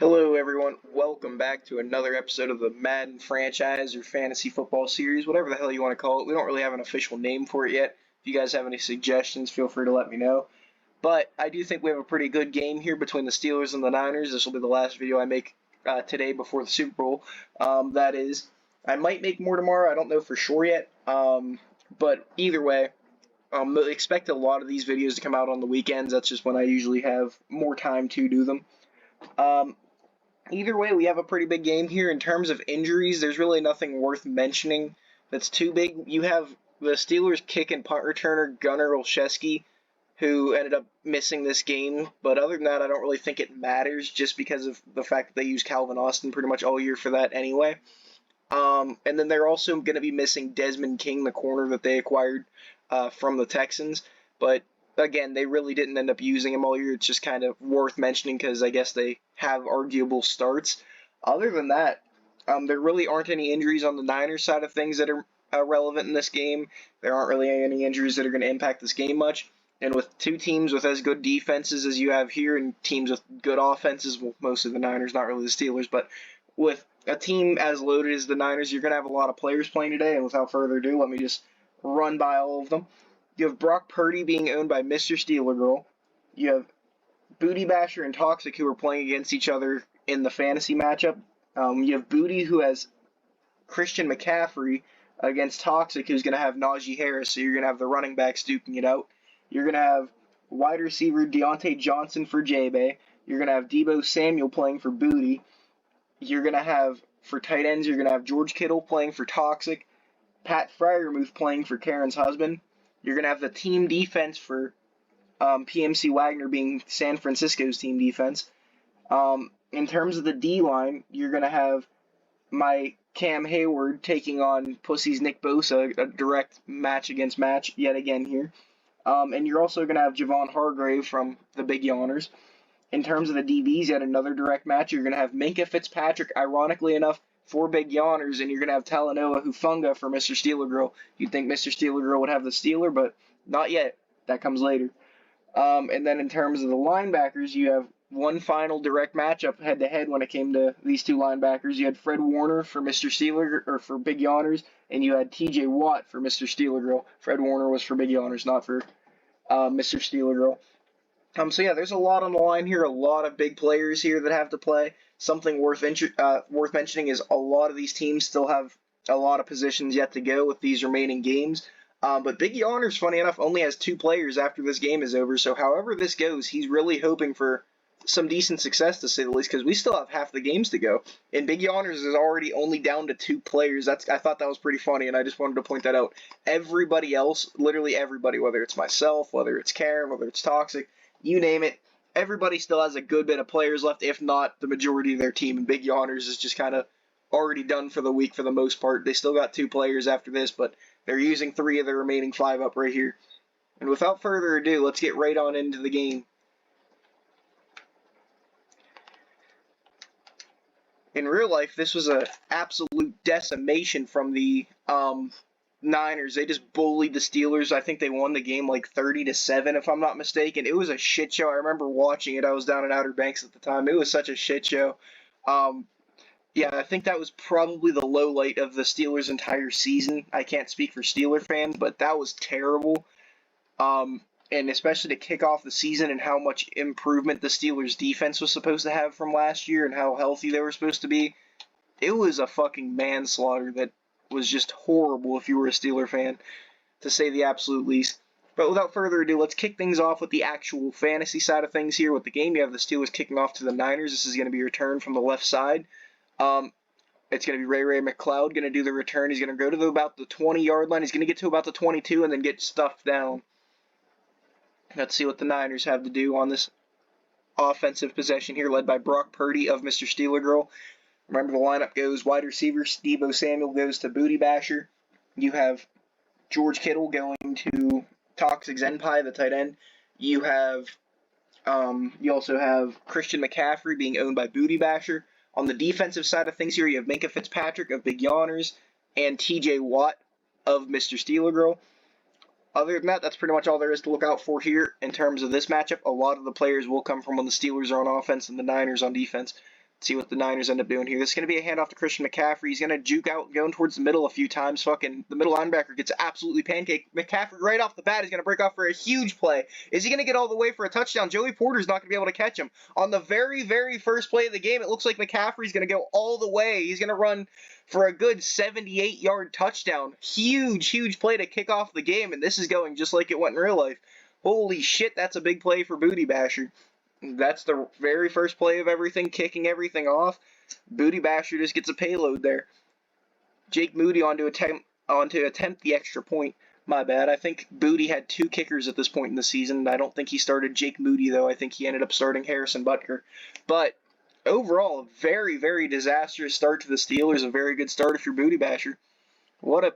Hello, everyone. Welcome back to another episode of the Madden franchise or fantasy football series, whatever the hell you want to call it. We don't really have an official name for it yet. If you guys have any suggestions, feel free to let me know. But I do think we have a pretty good game here between the Steelers and the Niners. This will be the last video I make today before the Super Bowl. That is, I might make more tomorrow. I don't know for sure yet. But either way, expect a lot of these videos to come out on the weekends. That's just when I usually have more time to do them. Either way, we have a pretty big game here. In terms of injuries, there's really nothing worth mentioning that's too big. You have the Steelers kick and punt returner Gunnar Olszewski, who ended up missing this game. But other than that, I don't really think it matters just because of the fact that they use Calvin Austin pretty much all year for that anyway. And then they're also going to be missing Desmond King, the corner that they acquired from the Texans. But again, they really didn't end up using him all year. It's just kind of worth mentioning because I guess they have arguable starts. Other than that, there really aren't any injuries on the Niners side of things that are relevant in this game. There aren't really any injuries that are going to impact this game much. And with two teams with as good defenses as you have here and teams with good offenses, well, most of the Niners, not really the Steelers, but with a team as loaded as the Niners, you're going to have a lot of players playing today. And without further ado, let me just run by all of them. You have Brock Purdy being owned by Mr. Steeler Girl. You have Booty Basher and Toxic who are playing against each other in the fantasy matchup. You have Booty who has Christian McCaffrey against Toxic who's going to have Najee Harris, so you're going to have the running backs duking it out. You're going to have wide receiver Deontay Johnson for J-Bay. You're going to have Deebo Samuel playing for Booty. You're going to have, for tight ends, you're going to have George Kittle playing for Toxic. Pat Freiermuth playing for Karen's husband. You're going to have the team defense for PMC Wagner being San Francisco's team defense. In terms of the D-line, you're going to have my Cam Hayward taking on Pussy's Nick Bosa, a direct match against match yet again here. And you're also going to have Javon Hargrave from the Big Yawners. In terms of the DBs, yet another direct match. You're going to have Minkah Fitzpatrick, ironically enough, for Big Yawners, and you're going to have Talanoa Hufanga for Mr. Steeler Girl. You'd think Mr. Steeler Girl would have the Steeler, but not yet. That comes later. And then in terms of the linebackers, you have one final direct matchup head-to-head when it came to these two linebackers. You had Fred Warner for Mr. Steeler, or for Big Yawners, and you had TJ Watt for Mr. Steeler Girl. Fred Warner was for Big Yawners, not for Mr. Steeler Girl. So yeah, there's a lot on the line here, a lot of big players here that have to play. Something worth mentioning is a lot of these teams still have a lot of positions yet to go with these remaining games. But Big Yawners, funny enough, only has 2 players after this game is over. So however this goes, he's really hoping for some decent success, to say the least, because we still have half the games to go. And Big Yawners is already only down to 2 players. I thought that was pretty funny, and I just wanted to point that out. Everybody else, literally everybody, whether it's myself, whether it's Karen, whether it's Toxic, you name it, everybody still has a good bit of players left, if not the majority of their team. And Big Yawners is just kind of already done for the week for the most part. They still got 2 players after this, but they're using 3 of the remaining 5 up right here. And without further ado, let's get right on into the game. In real life, this was an absolute decimation from the Niners. They just bullied the Steelers. I think they won the game like 30-7, if I'm not mistaken. It was a shit show. I remember watching it. I was down in Outer Banks at the time. It was such a shit show. Yeah, I think that was probably the low light of the Steelers' entire season. I can't speak for Steeler fans, but that was terrible. And especially to kick off the season and how much improvement the Steelers' defense was supposed to have from last year and how healthy they were supposed to be. It was a fucking manslaughter that was just horrible if you were a Steeler fan, to say the absolute least. But without further ado, let's kick things off with the actual fantasy side of things here. With the game, you have the Steelers kicking off to the Niners. This is going to be returned from the left side. It's going to be Ray McLeod going to do the return. He's going to go to about the 20-yard line. He's going to get to about the 22 and then get stuffed down. Let's see what the Niners have to do on this offensive possession here, led by Brock Purdy of Mr. Steeler Girl. Remember, the lineup goes wide receiver Deebo Samuel goes to Booty Basher. You have George Kittle going to Toxic Zenpai, the tight end. You also have Christian McCaffrey being owned by Booty Basher. On the defensive side of things here, you have Minkah Fitzpatrick of Big Yawners and TJ Watt of Mr. Steeler Girl. Other than that, that's pretty much all there is to look out for here in terms of this matchup. A lot of the players will come from when the Steelers are on offense and the Niners on defense. See what the Niners end up doing here. This is going to be a handoff to Christian McCaffrey. He's going to juke out going towards the middle a few times. Fucking the middle linebacker gets absolutely pancaked. McCaffrey right off the bat is going to break off for a huge play. Is he going to get all the way for a touchdown? Joey Porter's not going to be able to catch him. On the very, very first play of the game, it looks like McCaffrey's going to go all the way. He's going to run for a good 78-yard touchdown. Huge, huge play to kick off the game, and this is going just like it went in real life. Holy shit, that's a big play for Booty Basher. That's the very first play of everything, kicking everything off. Booty Basher just gets a payload there. Jake Moody on to attempt the extra point. My bad. I think Booty had 2 kickers at this point in the season. I don't think he started Jake Moody, though. I think he ended up starting Harrison Butker. But overall, a very, very disastrous start to the Steelers. A very good start if you're Booty Basher. What a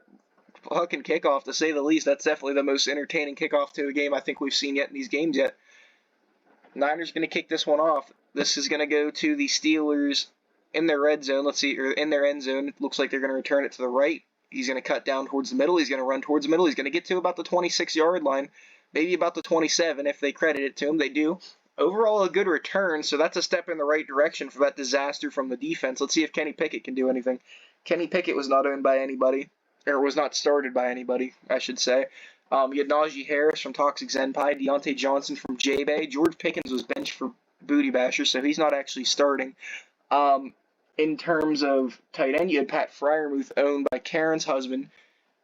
fucking kickoff, to say the least. That's definitely the most entertaining kickoff to a game I think we've seen yet in these games yet. Niners going to kick this one off. This is going to go to the Steelers in their red zone. Let's see, or in their end zone. It looks like they're going to return it to the right. He's going to cut down towards the middle. He's going to run towards the middle. He's going to get to about the 26-yard line, maybe about the 27 if they credit it to him. They do. Overall, a good return, so that's a step in the right direction for that disaster from the defense. Let's see if Kenny Pickett can do anything. Kenny Pickett was not owned by anybody, or was not started by anybody, I should say. You had Najee Harris from Toxic Zenpai, Deontay Johnson from J-Bay. George Pickens was benched for Booty Basher, so he's not actually starting. In terms of tight end, you had Pat Freiermuth, owned by Karen's husband.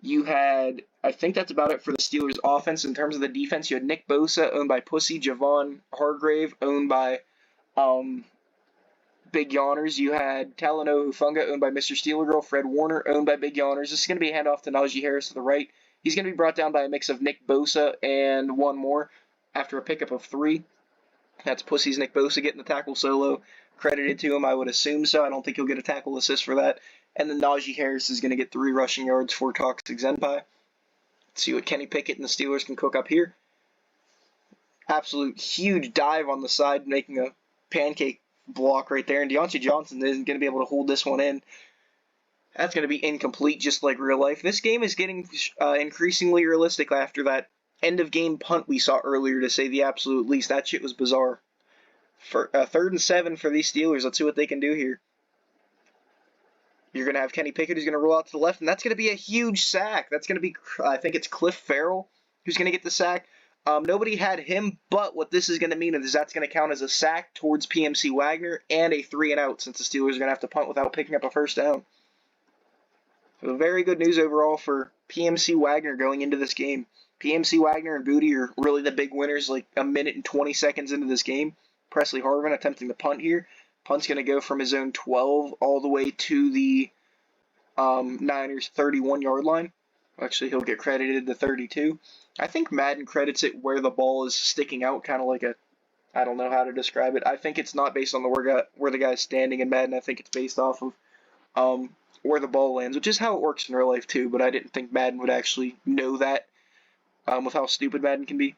You had, I think that's about it for the Steelers' offense. In terms of the defense, you had Nick Bosa, owned by Pussy, Javon Hargrave, owned by Big Yawners. You had Talanoa Hufanga, owned by Mr. Steeler Girl, Fred Warner, owned by Big Yawners. This is going to be a handoff to Najee Harris to the right. He's going to be brought down by a mix of Nick Bosa and one more after a pickup of 3. That's Pussy's Nick Bosa getting the tackle solo. Credited to him, I would assume so. I don't think he'll get a tackle assist for that. And then Najee Harris is going to get 3 rushing yards for Toxic Zenpai. Let's see what Kenny Pickett and the Steelers can cook up here. Absolute huge dive on the side, making a pancake block right there. And Deontay Johnson isn't going to be able to hold this one in. That's going to be incomplete, just like real life. This game is getting increasingly realistic after that end-of-game punt we saw earlier, to say the absolute least. That shit was bizarre. For 3rd and 7 for these Steelers. Let's see what they can do here. You're going to have Kenny Pickett who's going to roll out to the left, and that's going to be a huge sack. That's going to be, I think it's Cliff Farrell who's going to get the sack. Nobody had him, but what this is going to mean is that's going to count as a sack towards PMC Wagner and a 3-and-out, since the Steelers are going to have to punt without picking up a first down. So very good news overall for PMC Wagner going into this game. PMC Wagner and Booty are really the big winners, like a minute and 20 seconds into this game. Presley Harvin attempting the punt here. Punt's going to go from his own 12 all the way to the Niners' 31-yard line. Actually, he'll get credited the 32. I think Madden credits it where the ball is sticking out, kind of like a, I don't know how to describe it. I think it's not based on where the guy's standing in Madden. I think it's based off of where the ball lands, which is how it works in real life too, but I didn't think Madden would actually know that with how stupid Madden can be.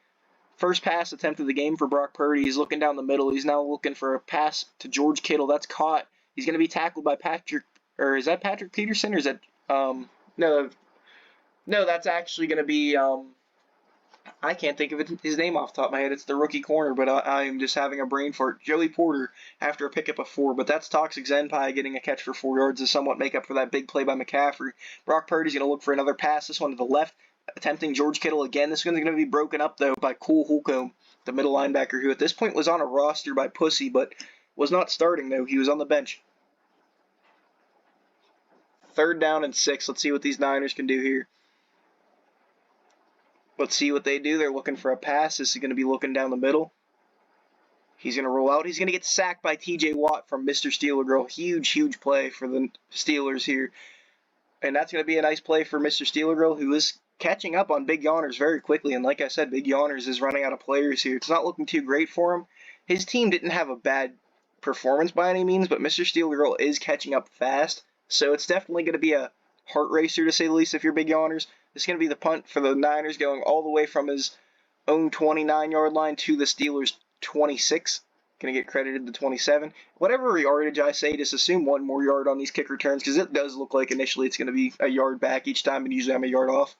First pass attempt of the game for Brock Purdy. He's looking down the middle. He's now looking for a pass to George Kittle. That's caught. He's going to be tackled by Patrick, or is that Patrick Peterson, or is that, no, that's actually going to be, I can't think of his name off the top of my head. It's the rookie corner, but I'm just having a brain fart. Joey Porter after a pickup of 4, but that's Toxic Zenpai getting a catch for 4 yards to somewhat make up for that big play by McCaffrey. Brock Purdy's going to look for another pass, this one to the left, attempting George Kittle again. This one's going to be broken up, though, by Cole Holcomb, the middle linebacker, who at this point was on a roster by Pussy, but was not starting, though. He was on the bench. 3rd down and 6. Let's see what these Niners can do here. Let's see what they do. They're looking for a pass. This is going to be looking down the middle. He's going to roll out. He's going to get sacked by TJ Watt from Mr. Steeler Girl. Huge, huge play for the Steelers here. And that's going to be a nice play for Mr. Steeler Girl, who is catching up on Big Yawners very quickly. And like I said, Big Yawners is running out of players here. It's not looking too great for him. His team didn't have a bad performance by any means, but Mr. Steeler Girl is catching up fast. So it's definitely going to be a heart racer, to say the least, if you're Big Yawners. It's going to be the punt for the Niners, going all the way from his own 29-yard line to the Steelers' 26. Going to get credited the 27. Whatever yardage I say, just assume 1 more yard on these kick returns, because it does look like initially it's going to be a yard back each time, and usually I'm a yard off.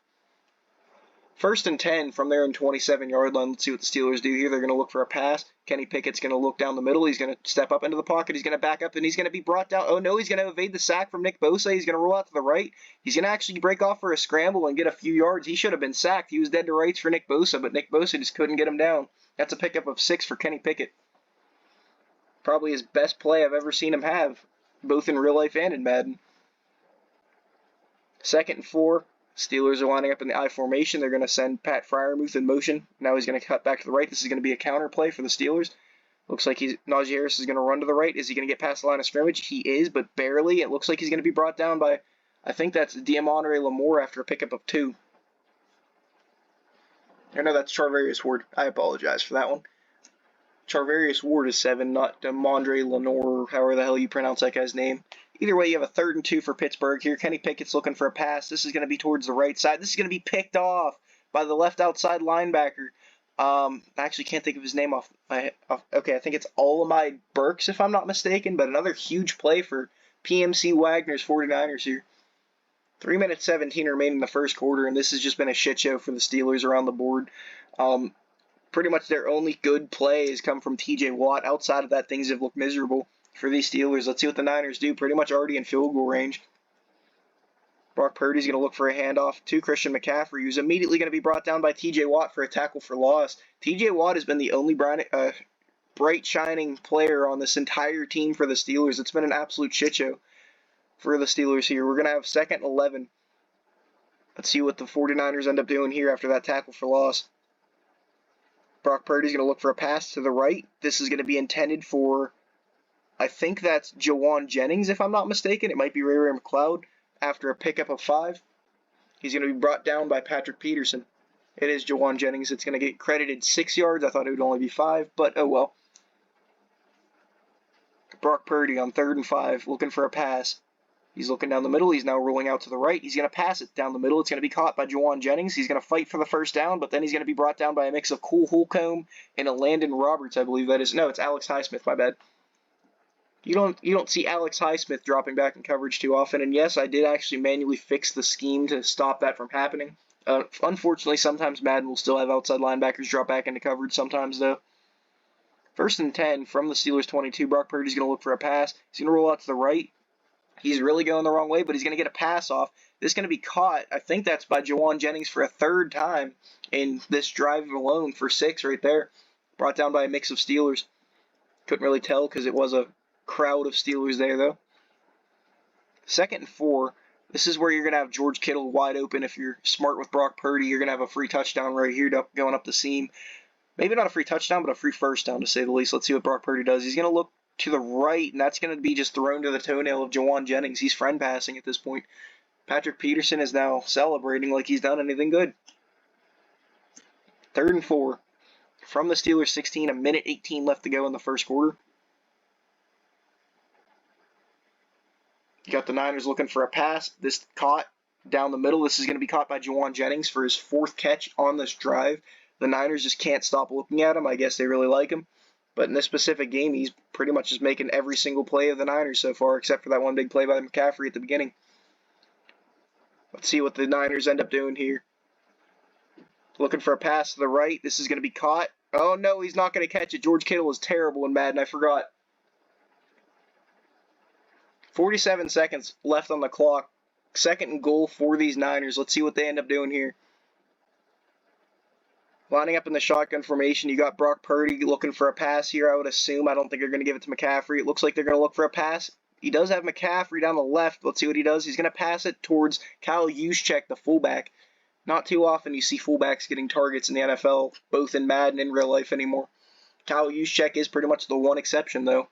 First and 10 from their own 27-yard line. Let's see what the Steelers do here. They're going to look for a pass. Kenny Pickett's going to look down the middle. He's going to step up into the pocket. He's going to back up, and he's going to be brought down. Oh, no, he's going to evade the sack from Nick Bosa. He's going to roll out to the right. He's going to actually break off for a scramble and get a few yards. He should have been sacked. He was dead to rights for Nick Bosa, but Nick Bosa just couldn't get him down. That's a pickup of 6 for Kenny Pickett. Probably his best play I've ever seen him have, both in real life and in Madden. 2nd and 4. Steelers are lining up in the I formation. They're going to send Pat Freiermuth in motion. Now he's going to cut back to the right. This is going to be a counter play for the Steelers. Looks like Najee Harris is going to run to the right. Is he going to get past the line of scrimmage? He is, but barely. It looks like he's going to be brought down by, I think that's Diamondre Lamore after a pickup of 2. I know that's Charvarius Ward. I apologize for that one. Charvarius Ward is 7, not Diamondre Lamore, or however the hell you pronounce that guy's name. Either way, you have a 3rd and 2 for Pittsburgh here. Kenny Pickett's looking for a pass. This is going to be towards the right side. This is going to be picked off by the left outside linebacker. I actually can't think of his name off. Okay, I think it's Olamide Burks, if I'm not mistaken, but another huge play for PMC Wagner's 49ers here. 3 minutes 17 remaining in the first quarter, and this has just been a shit show for the Steelers around the board. Pretty much their only good play has come from TJ Watt. Outside of that, things have looked miserable for these Steelers. Let's see what the Niners do. Pretty much already in field goal range. Brock Purdy's going to look for a handoff to Christian McCaffrey, who's immediately going to be brought down by TJ Watt for a tackle for loss. TJ Watt has been the only bright shining player on this entire team for the Steelers. It's been an absolute shit show for the Steelers here. We're going to have 2nd and 11. Let's see what the 49ers end up doing here after that tackle for loss. Brock Purdy's going to look for a pass to the right. This is going to be intended for, I think that's Jawan Jennings, if I'm not mistaken. It might be Ray McLeod after a pickup of 5. He's going to be brought down by Patrick Peterson. It is Jawan Jennings. It's going to get credited 6 yards. I thought it would only be 5, but oh well. Brock Purdy on 3rd and 5, looking for a pass. He's looking down the middle. He's now rolling out to the right. He's going to pass it down the middle. It's going to be caught by Jawan Jennings. He's going to fight for the first down, but then he's going to be brought down by a mix of Cole Holcomb and a Landon Roberts, I believe that is. No, it's Alex Highsmith, my bad. You don't see Alex Highsmith dropping back in coverage too often, and yes, I did actually manually fix the scheme to stop that from happening. Unfortunately, sometimes Madden will still have outside linebackers drop back into coverage sometimes, though. 1st and 10 from the Steelers 22. Brock Purdy's going to look for a pass. He's going to roll out to the right. He's really going the wrong way, but he's going to get a pass off. This is going to be caught. I think that's by Jawan Jennings for a 3rd time in this drive alone for 6 right there. Brought down by a mix of Steelers. Couldn't really tell because it was a crowd of Steelers there, though. 2nd and 4. This is where you're going to have George Kittle wide open. If you're smart with Brock Purdy, you're going to have a free touchdown right here going up the seam. Maybe not a free touchdown, but a free first down, to say the least. Let's see what Brock Purdy does. He's going to look to the right, and that's going to be just thrown to the toenail of Jawan Jennings. He's friend passing at this point. Patrick Peterson is now celebrating like he's done anything good. 3rd and 4. From the Steelers 16, a minute 18 left to go in the first quarter. You got the Niners looking for a pass. This caught down the middle. This is going to be caught by Jawan Jennings for his 4th catch on this drive. The Niners just can't stop looking at him. I guess they really like him. But in this specific game, he's pretty much just making every single play of the Niners so far, except for that one big play by McCaffrey at the beginning. Let's see what the Niners end up doing here. Looking for a pass to the right. This is going to be caught. Oh, no, he's not going to catch it. George Kittle is terrible in Madden. I forgot. 47 seconds left on the clock. 2nd and goal for these Niners. Let's see what they end up doing here. Lining up in the shotgun formation, you got Brock Purdy looking for a pass here, I would assume. I don't think they're going to give it to McCaffrey. It looks like they're going to look for a pass. He does have McCaffrey down the left. Let's see what he does. He's going to pass it towards Kyle Juszczyk, the fullback. Not too often you see fullbacks getting targets in the NFL, both in Madden and in real life anymore. Kyle Juszczyk is pretty much the one exception, though.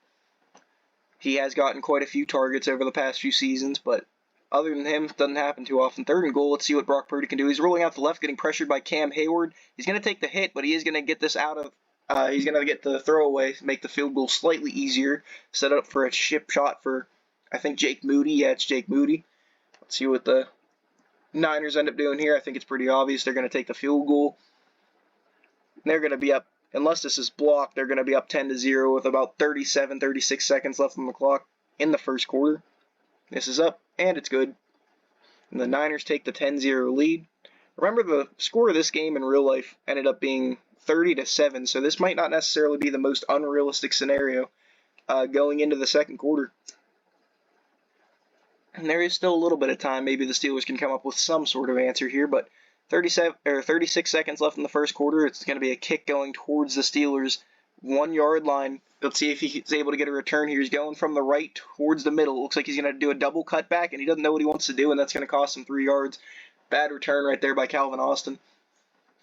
He has gotten quite a few targets over the past few seasons, but other than him, it doesn't happen too often. 3rd and goal, let's see what Brock Purdy can do. He's rolling out to the left, getting pressured by Cam Hayward. He's going to take the hit, but he is going to get this out of, he's going to get the throwaway, make the field goal slightly easier, set up for a chip shot for, I think, Jake Moody. Yeah, it's Jake Moody. Let's see what the Niners end up doing here. I think it's pretty obvious they're going to take the field goal. They're going to be up, unless this is blocked, they're going to be up 10-0 with about 37, 36 seconds left on the clock in the first quarter. This is up, and it's good. And the Niners take the 10-0 lead. Remember, the score of this game in real life ended up being 30-7, so this might not necessarily be the most unrealistic scenario going into the second quarter. And there is still a little bit of time. Maybe the Steelers can come up with some sort of answer here, but 36 seconds left in the first quarter. It's going to be a kick going towards the Steelers' 1-yard line. Let's see if he's able to get a return here. He's going from the right towards the middle. Looks like he's going to do a double cutback, and he doesn't know what he wants to do, and that's going to cost him 3 yards. Bad return right there by Calvin Austin.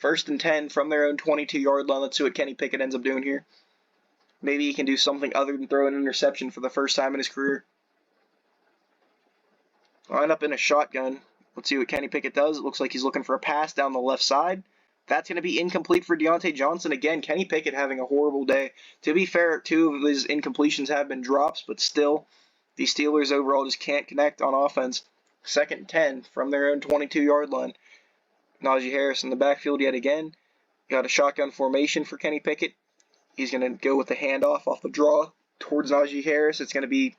1st and 10 from their own 22-yard line. Let's see what Kenny Pickett ends up doing here. Maybe he can do something other than throw an interception for the first time in his career. Line up in a shotgun. Let's see what Kenny Pickett does. It looks like he's looking for a pass down the left side. That's going to be incomplete for Deontay Johnson. Again, Kenny Pickett having a horrible day. To be fair, 2 of his incompletions have been drops, but still, the Steelers overall just can't connect on offense. 2nd and 10 from their own 22-yard line. Najee Harris in the backfield yet again. Got a shotgun formation for Kenny Pickett. He's going to go with the handoff off the draw towards Najee Harris. It's going to be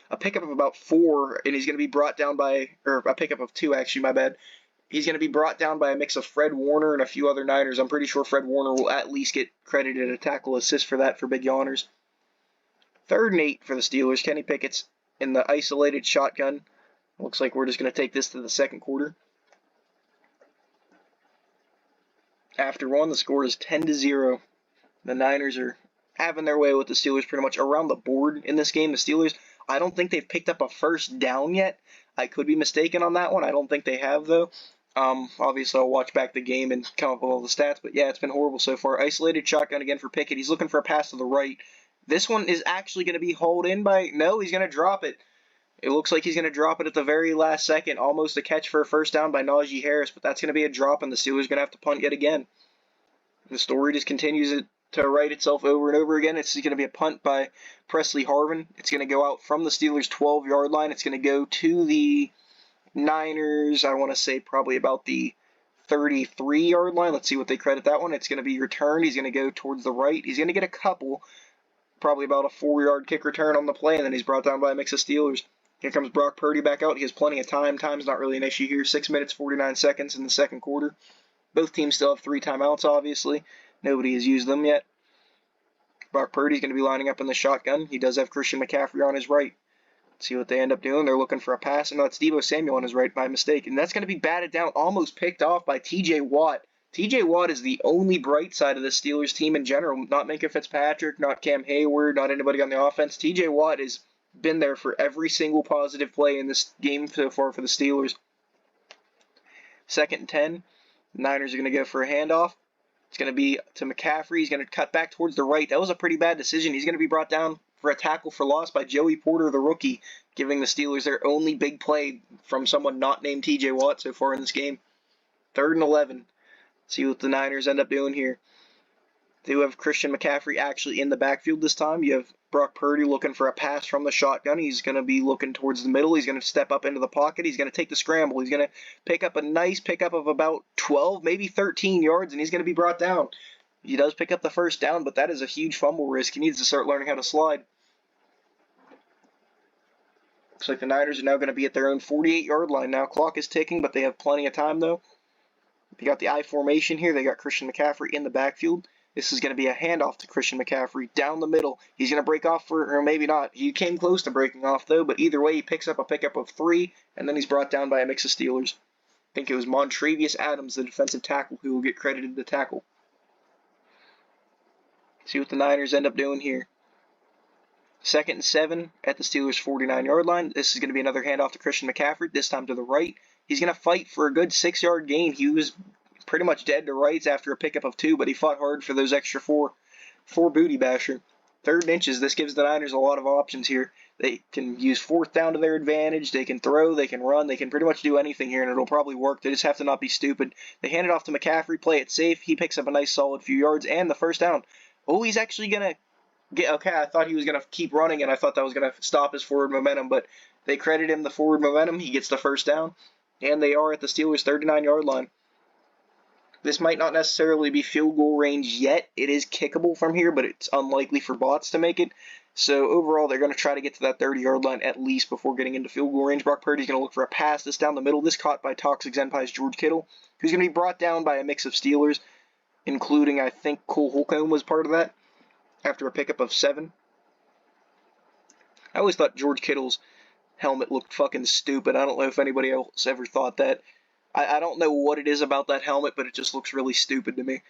a pickup of about 4, and he's going to be brought down by, or a pickup of 2, actually, my bad. He's going to be brought down by a mix of Fred Warner and a few other Niners. I'm pretty sure Fred Warner will at least get credited a tackle assist for that for big yawners. 3rd and 8 for the Steelers. Kenny Pickett's in the isolated shotgun. Looks like we're just going to take this to the second quarter. After 1, the score is 10-0. The Niners are having their way with the Steelers pretty much around the board in this game. The Steelers, I don't think they've picked up a first down yet. I could be mistaken on that one. I don't think they have, though. Obviously, I'll watch back the game and come up with all the stats. But, yeah, it's been horrible so far. Isolated shotgun again for Pickett. He's looking for a pass to the right. This one is actually going to be hauled in by... No, he's going to drop it. It looks like he's going to drop it at the very last second. Almost a catch for a first down by Najee Harris. But that's going to be a drop, and the Steelers are going to have to punt yet again. The story just continues to write itself over and over again. It's going to be a punt by Presley Harvin. It's going to go out from the Steelers' 12-yard line. It's going to go to the Niners, I want to say probably about the 33-yard line. Let's see what they credit that one. It's going to be returned. He's going to go towards the right. He's going to get a couple, probably about a 4-yard kick return on the play, and then he's brought down by a mix of Steelers. Here comes Brock Purdy back out. He has plenty of time. Time's not really an issue here. 6 minutes, 49 seconds in the second quarter. Both teams still have 3 timeouts, obviously. Nobody has used them yet. Brock Purdy's going to be lining up in the shotgun. He does have Christian McCaffrey on his right. Let's see what they end up doing. They're looking for a pass. No, it's Deebo Samuel on his right by mistake. And that's going to be batted down, almost picked off by T.J. Watt. T.J. Watt is the only bright side of the Steelers team in general. Not Minkah Fitzpatrick, not Cam Hayward, not anybody on the offense. T.J. Watt has been there for every single positive play in this game so far for the Steelers. 2nd and 10. The Niners are going to go for a handoff. It's going to be to McCaffrey. He's going to cut back towards the right. That was a pretty bad decision. He's going to be brought down for a tackle for loss by Joey Porter, the rookie, giving the Steelers their only big play from someone not named T.J. Watt so far in this game. 3rd and 11. See what the Niners end up doing here. They do have Christian McCaffrey actually in the backfield this time. You have Brock Purdy looking for a pass from the shotgun. He's going to be looking towards the middle. He's going to step up into the pocket. He's going to take the scramble. He's going to pick up a nice pickup of about 12, maybe 13 yards, and he's going to be brought down. He does pick up the first down, but that is a huge fumble risk. He needs to start learning how to slide. Looks like the Niners are now going to be at their own 48-yard line now. Clock is ticking, but they have plenty of time, though. They got the I formation here. They got Christian McCaffrey in the backfield. This is going to be a handoff to Christian McCaffrey down the middle. He's going to break off or maybe not. He came close to breaking off, though, but either way, he picks up a pickup of 3, and then he's brought down by a mix of Steelers. I think it was Montravius Adams, the defensive tackle, who will get credited the tackle. See what the Niners end up doing here. 2nd and 7 at the Steelers' 49-yard line. This is going to be another handoff to Christian McCaffrey, this time to the right. He's going to fight for a good 6-yard gain. He was pretty much dead to rights after a pickup of 2, but he fought hard for those extra 4 booty basher. 3rd and inches. This gives the Niners a lot of options here. They can use 4th down to their advantage. They can throw. They can run. They can pretty much do anything here, and it'll probably work. They just have to not be stupid. They hand it off to McCaffrey, play it safe. He picks up a nice solid few yards and the first down. Oh, he's actually going to get... Okay, I thought he was going to keep running, and I thought that was going to stop his forward momentum, but they credit him the forward momentum. He gets the first down, and they are at the Steelers' 39-yard line. This might not necessarily be field goal range yet. It is kickable from here, but it's unlikely for bots to make it. So overall, they're going to try to get to that 30-yard line at least before getting into field goal range. Brock Purdy's going to look for a pass that's down the middle. This caught by Toxic Zenpai's George Kittle, who's going to be brought down by a mix of Steelers, including, I think, Cole Holcomb was part of that, after a pickup of 7. I always thought George Kittle's helmet looked fucking stupid. I don't know if anybody else ever thought that. I don't know what it is about that helmet, but it just looks really stupid to me.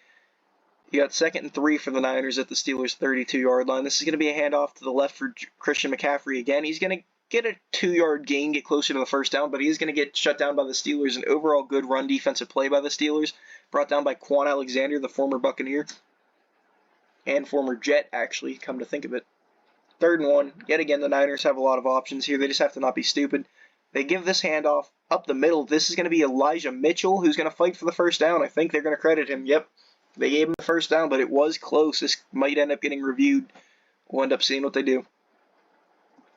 You got 2nd and 3 for the Niners at the Steelers' 32-yard line. This is going to be a handoff to the left for Christian McCaffrey again. He's going to get a 2-yard gain, get closer to the first down, but he's going to get shut down by the Steelers. An overall good run defensive play by the Steelers, brought down by Quan Alexander, the former Buccaneer, and former Jet, actually, come to think of it. 3rd and 1. Yet again, the Niners have a lot of options here. They just have to not be stupid. They give this handoff up the middle. This is going to be Elijah Mitchell, who's going to fight for the first down. I think they're going to credit him. Yep. They gave him the first down, but it was close. This might end up getting reviewed. We'll end up seeing what they do.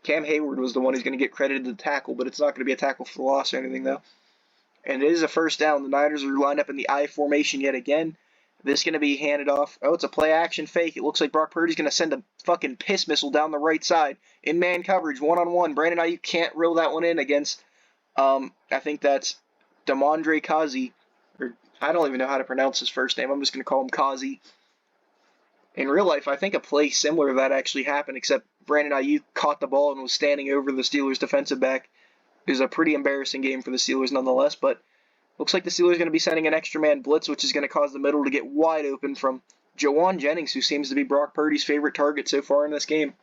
Cam Hayward was the one who's going to get credited the tackle, but it's not going to be a tackle for the loss or anything, though. And it is a first down. The Niners are lined up in the I formation yet again. This is going to be handed off. Oh, it's a play-action fake. It looks like Brock Purdy's going to send a fucking piss missile down the right side. In man coverage, one-on-one. Brandon Ayuk can't reel that one in against, I think that's Damondre Kazi. Or I don't even know how to pronounce his first name. I'm just going to call him Kazi. In real life, I think a play similar to that actually happened, except Brandon Ayuk caught the ball and was standing over the Steelers' defensive back. It was a pretty embarrassing game for the Steelers nonetheless, but looks like the Steelers are going to be sending an extra man blitz, which is going to cause the middle to get wide open from Jawan Jennings, who seems to be Brock Purdy's favorite target so far in this game.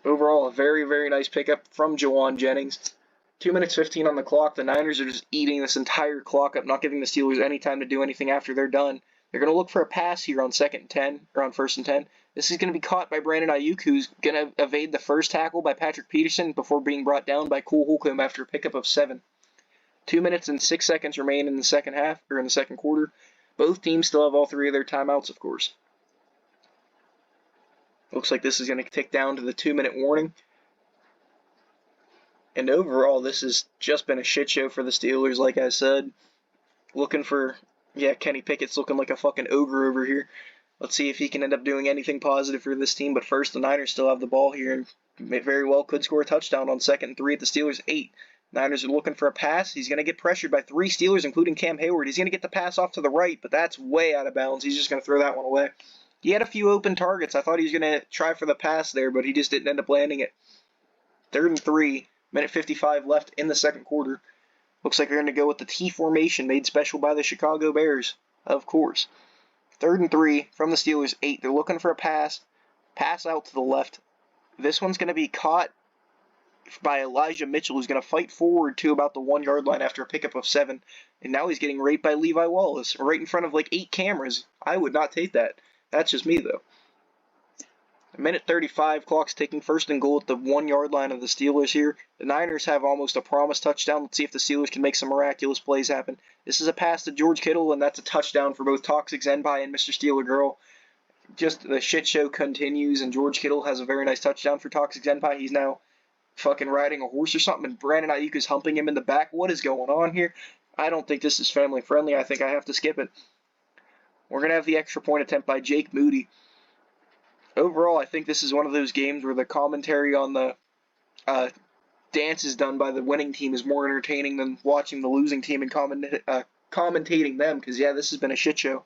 Overall, a very, very nice pickup from Jawan Jennings. 2 minutes 15 on the clock. The Niners are just eating this entire clock up, not giving the Steelers any time to do anything after they're done. They're going to look for a pass here on 2nd and 10, or on 1st and 10. This is going to be caught by Brandon Ayuk, who's going to evade the first tackle by Patrick Peterson before being brought down by Cole Holcomb after a pickup of 7. 2 minutes and 6 seconds remain in the second half, or in the second quarter. Both teams still have all 3 of their timeouts, of course. Looks like this is going to tick down to the 2-minute warning. And overall, this has just been a shit show for the Steelers, like I said. Kenny Pickett's looking like a fucking ogre over here. Let's see if he can end up doing anything positive for this team. But first, the Niners still have the ball here and very well could score a touchdown on 2nd and 3 at the Steelers' 8. Niners are looking for a pass. He's going to get pressured by 3 Steelers, including Cam Hayward. He's going to get the pass off to the right, but that's way out of bounds. He's just going to throw that one away. He had a few open targets. I thought he was going to try for the pass there, but he just didn't end up landing it. 3rd and 3, minute 55 left in the second quarter. Looks like they're going to go with the T formation made special by the Chicago Bears, of course. 3rd and 3 from the Steelers' 8. They're looking for a pass out to the left. This one's going to be caught by Elijah Mitchell, who's going to fight forward to about the 1-yard line after a pickup of 7. And now he's getting raped by Levi Wallace right in front of like 8 cameras. I would not take that. That's just me, though. A minute 35, clock's ticking. 1st and goal at the 1-yard line of the Steelers here. The Niners have almost a promised touchdown. Let's see if the Steelers can make some miraculous plays happen. This is a pass to George Kittle, and that's a touchdown for both Toxic Zenpai and Mr. Steeler Girl. Just the shit show continues, and George Kittle has a very nice touchdown for Toxic Zenpai. He's now fucking riding a horse or something, and Brandon Ayuk is humping him in the back. What is going on here? I don't think this is family friendly. I think I have to skip it. We're going to have the extra point attempt by Jake Moody. Overall, I think this is one of those games where the commentary on the dances done by the winning team is more entertaining than watching the losing team and commentating them, because, yeah, this has been a shit show.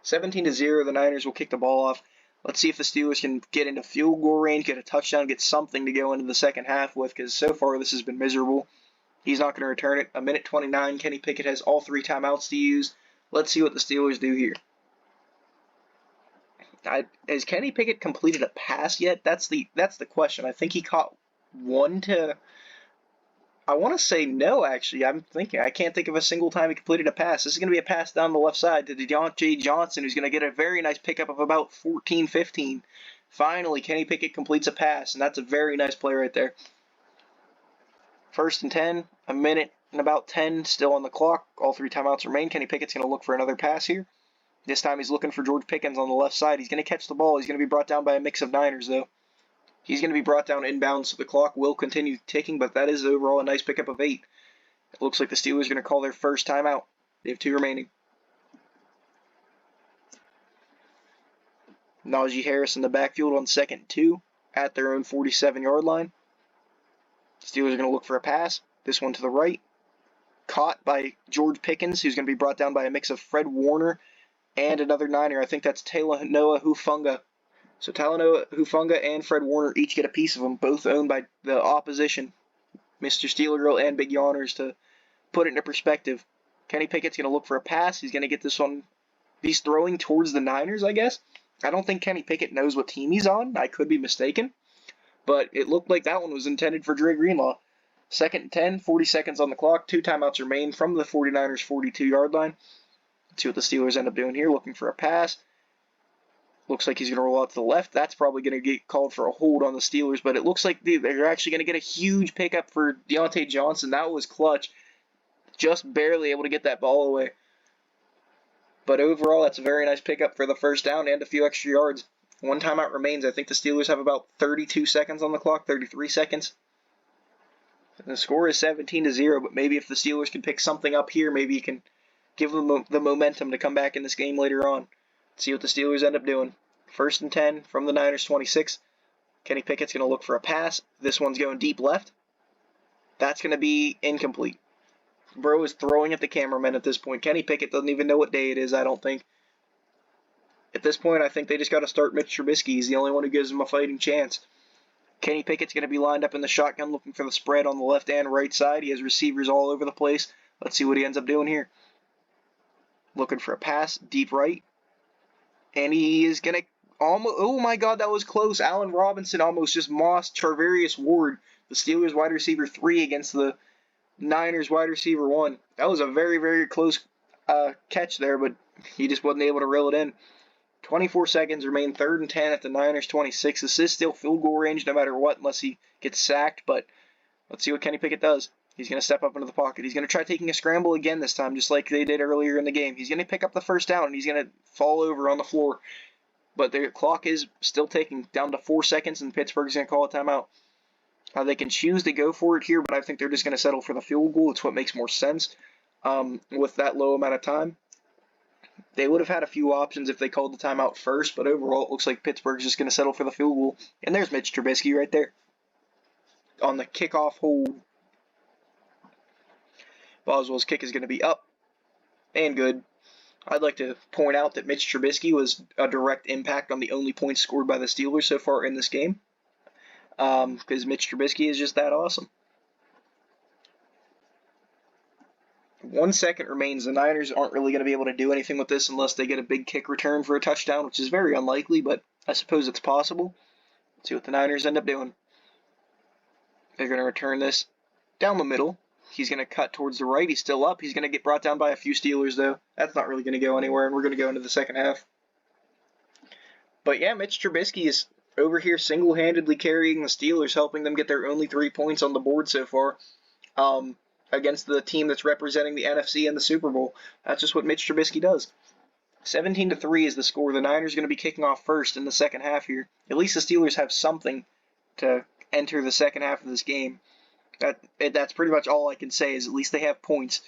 17-0, the Niners will kick the ball off. Let's see if the Steelers can get into field goal range, get a touchdown, get something to go into the second half with, because so far this has been miserable. He's not going to return it. A minute 29, Kenny Pickett has all 3 timeouts to use. Let's see what the Steelers do here. Has Kenny Pickett completed a pass yet? That's the question. I think he caught one to... I want to say no, actually. I can't think of a single time he completed a pass. This is going to be a pass down the left side to Deontay Johnson, who's going to get a very nice pickup of about 14-15. Finally, Kenny Pickett completes a pass, and that's a very nice play right there. 1st and 10, a minute and about 10 still on the clock. All 3 timeouts remain. Kenny Pickett's going to look for another pass here. This time he's looking for George Pickens on the left side. He's going to catch the ball. He's going to be brought down by a mix of Niners, though. He's going to be brought down inbounds, so the clock will continue ticking, but that is overall a nice pickup of 8. It looks like the Steelers are going to call their first timeout. They have 2 remaining. Najee Harris in the backfield on 2nd and 2 at their own 47-yard line. Steelers are going to look for a pass. This one to the right. Caught by George Pickens, who's going to be brought down by a mix of Fred Warner and another Niner. I think that's Talanoa Hufanga. So Talanoa Hufanga and Fred Warner each get a piece of them, both owned by the opposition. Mr. Steeler Girl and Big Yawners to put it into perspective. Kenny Pickett's going to look for a pass. He's going to get this one. He's throwing towards the Niners, I guess. I don't think Kenny Pickett knows what team he's on. I could be mistaken. But it looked like that one was intended for Dre Greenlaw. 2nd and 10, 40 seconds on the clock. 2 timeouts remain from the 49ers' 42-yard line. Let's see what the Steelers end up doing here. Looking for a pass. Looks like he's going to roll out to the left. That's probably going to get called for a hold on the Steelers. But it looks like they're actually going to get a huge pickup for Deontay Johnson. That was clutch. Just barely able to get that ball away. But overall, that's a very nice pickup for the first down and a few extra yards. 1 timeout remains. I think the Steelers have about 32 seconds on the clock, 33 seconds. And the score is 17-0, but maybe if the Steelers can pick something up here, maybe you can give them the momentum to come back in this game later on. Let's see what the Steelers end up doing. 1st and 10 from the Niners' 26. Kenny Pickett's going to look for a pass. This one's going deep left. That's going to be incomplete. Bro is throwing at the cameraman at this point. Kenny Pickett doesn't even know what day it is, I don't think. At this point, I think they just got to start Mitch Trubisky. He's the only one who gives them a fighting chance. Kenny Pickett's going to be lined up in the shotgun looking for the spread on the left and right side. He has receivers all over the place. Let's see what he ends up doing here. Looking for a pass, deep right. And he is going to almost... Oh my God, that was close. Allen Robinson almost just mossed Charvarius Ward, the Steelers wide receiver 3 against the Niners wide receiver 1. That was a very, very close catch there, but he just wasn't able to reel it in. 24 seconds remain, 3rd and 10 at the Niners' 26. This is still field goal range no matter what, unless he gets sacked, but let's see what Kenny Pickett does. He's going to step up into the pocket. He's going to try taking a scramble again this time, just like they did earlier in the game. He's going to pick up the first down, and he's going to fall over on the floor. But the clock is still ticking, down to 4 seconds, and Pittsburgh's going to call a timeout. They can choose to go for it here, but I think they're just going to settle for the field goal. It's what makes more sense with that low amount of time. They would have had a few options if they called the timeout first, but overall it looks like Pittsburgh's just going to settle for the field goal. And there's Mitch Trubisky right there on the kickoff hold. Boswell's kick is going to be up and good. I'd like to point out that Mitch Trubisky was a direct impact on the only points scored by the Steelers so far in this game. Because Mitch Trubisky is just that awesome. 1 second remains. The Niners aren't really going to be able to do anything with this unless they get a big kick return for a touchdown, which is very unlikely, but I suppose it's possible. Let's see what the Niners end up doing. They're going to return this down the middle. He's going to cut towards the right. He's still up. He's going to get brought down by a few Steelers, though. That's not really going to go anywhere, and we're going to go into the second half. But yeah, Mitch Trubisky is over here single-handedly carrying the Steelers, helping them get their only 3 points on the board so far against the team that's representing the NFC and the Super Bowl. That's just what Mitch Trubisky does. 17-3 is the score. The Niners are going to be kicking off first in the second half here. At least the Steelers have something to enter the second half of this game. That's pretty much all I can say, is at least they have points.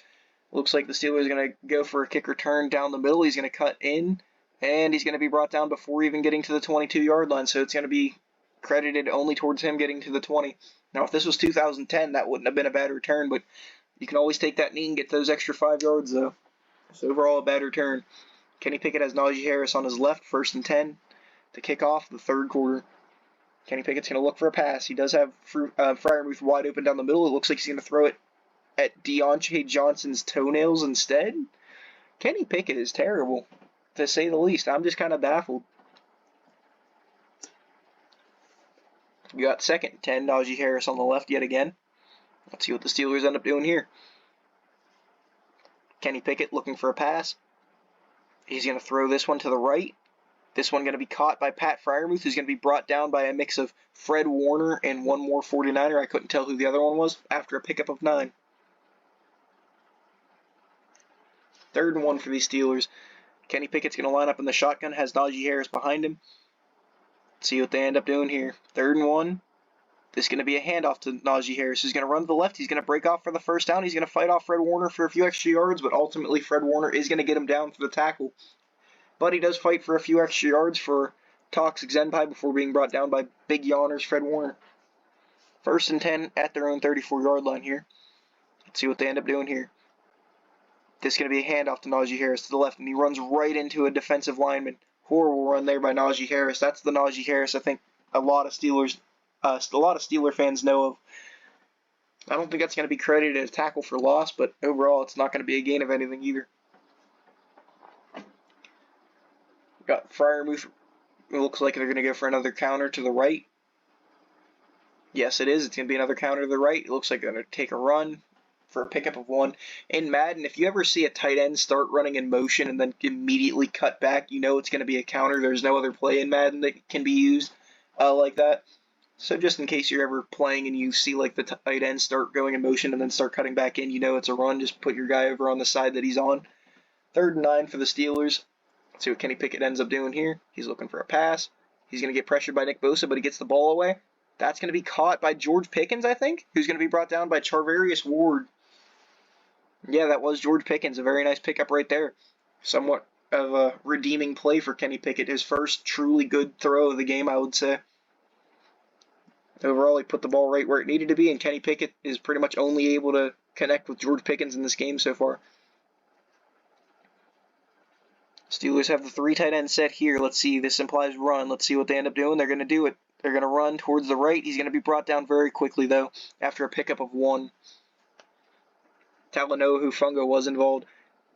Looks like the Steelers are going to go for a kick return down the middle. He's going to cut in, and he's going to be brought down before even getting to the 22-yard line, so it's going to be credited only towards him getting to the 20. Now, if this was 2010, that wouldn't have been a bad return, but you can always take that knee and get those extra 5 yards, though. So overall, a bad return. Kenny Pickett has Najee Harris on his left, 1st and 10 to kick off the third quarter. Kenny Pickett's going to look for a pass. He does have Freiermuth wide open down the middle. It looks like he's going to throw it at Deontay Johnson's toenails instead. Kenny Pickett is terrible, to say the least. I'm just kind of baffled. We got 2nd and 10, Najee Harris on the left yet again. Let's see what the Steelers end up doing here. Kenny Pickett looking for a pass. He's going to throw this one to the right. This one going to be caught by Pat Freiermuth, who's going to be brought down by a mix of Fred Warner and one more 49er. I couldn't tell who the other one was after a pickup of 9. 3rd and 1 for these Steelers. Kenny Pickett's going to line up in the shotgun, has Najee Harris behind him. Let's see what they end up doing here. 3rd and 1. This is going to be a handoff to Najee Harris. He's going to run to the left. He's going to break off for the first down. He's going to fight off Fred Warner for a few extra yards, but ultimately Fred Warner is going to get him down for the tackle. But he does fight for a few extra yards for Toxic Zenpai before being brought down by Big Yawners Fred Warner. 1st and 10 at their own 34-yard line here. Let's see what they end up doing here. This is going to be a handoff to Najee Harris to the left, and he runs right into a defensive lineman. Horrible run there by Najee Harris. That's the Najee Harris I think a lot of Steeler fans know of. I don't think that's going to be credited as tackle for loss, but overall it's not going to be a gain of anything either. We've got Freiermuth. It looks like they're going to go for another counter to the right. Yes, it is. It's going to be another counter to the right. It looks like they're going to take a run for a pickup of 1. In Madden, if you ever see a tight end start running in motion and then immediately cut back, you know it's going to be a counter. There's no other play in Madden that can be used like that. So just in case you're ever playing and you see like the tight end start going in motion and then start cutting back in, you know it's a run. Just put your guy over on the side that he's on. 3rd and 9 for the Steelers. Let's see what Kenny Pickett ends up doing here. He's looking for a pass. He's going to get pressured by Nick Bosa, but he gets the ball away. That's going to be caught by George Pickens, I think, who's going to be brought down by Charvarius Ward. Yeah, that was George Pickens. A very nice pickup right there. Somewhat of a redeeming play for Kenny Pickett. His first truly good throw of the game, I would say. Overall, he put the ball right where it needed to be, and Kenny Pickett is pretty much only able to connect with George Pickens in this game so far. Steelers have the 3 tight end set here. Let's see. This implies run. Let's see what they end up doing. They're going to do it. They're going to run towards the right. He's going to be brought down very quickly, though, after a pickup of 1. Talanoa Hufanga was involved.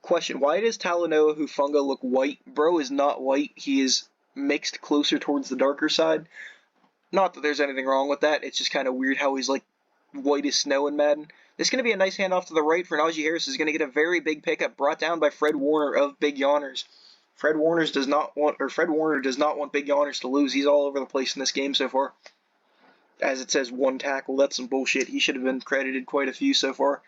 Question, why does Talanoa Hufanga look white? Bro is not white. He is mixed closer towards the darker side. Not that there's anything wrong with that. It's just kind of weird how he's like white as snow in Madden. This is going to be a nice handoff to the right for Najee Harris. Is going to get a very big pickup brought down by Fred Warner of Big Yawners. Fred Warner does not want Big Yawners to lose. He's all over the place in this game so far. As it says 1 tackle, that's some bullshit. He should have been credited quite a few so far.